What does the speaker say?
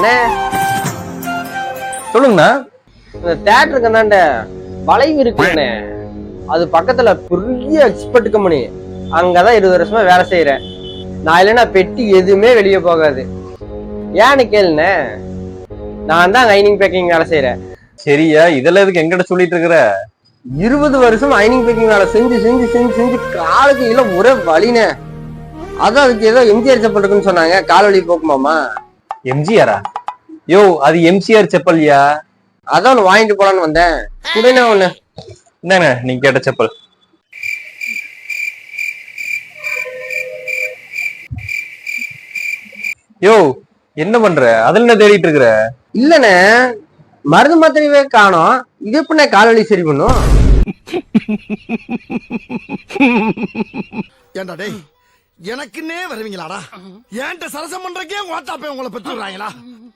அண்ணே சொல்லுங்கண்ணா. இந்த தேட்டருக்கு தாண்ட வளைவு இருக்குண்ணே, அது பக்கத்துல பெரிய எக்ஸ்பர்ட் கம்பெனி, அங்கதான் 20 வருஷமா வேலை செய்யறேன். நான் இல்லைன்னா பெட்டி எதுவுமே வெளியே போகாது. ஏன்னு கேளுண்ணே, நான் தான் ஐனிங் பேக்கிங் வேலை செய்யறேன். சரியா, இதெல்லாம் எதுக்கு எங்கிட்ட சொல்லிட்டு இருக்கிற? 20 வருஷம் ஐனிங் பேக்கிங் வேலை செஞ்சு செஞ்சு செஞ்சு செஞ்சு காலுக்கு இல்ல ஒரே வலினே. அதான் அதுக்கு ஏதோ எம்ஜிஆர் செப்பல் இருக்குன்னு சொன்னாங்க, கால் வலி போக்குமாமா. எம்ஜிஆரா? யோ, அது எம்சிஆர் செப்பல்யா. அதான் ஒண்ணு வாங்கிட்டு போலான்னு வந்தேன். உடனே ஒண்ணு என்னங்க நீங்க கேட்ட செப்பல். யோ, என்ன பண்ற? அதுல என்ன தேடிட்டு இருக்கிற? இல்லண்ணே, மருந்து மாத்திரையே காணோம். இது எப்படிண்ணே கால் வலி சரி பண்ணும்? ஏண்டா டேய், எனக்குன்னே வருவீங்களாடா? ஏன்ட்ட சரசம் பண்றக்கே ஓட்டாப்பே உங்களை பெற்றுறாங்களா?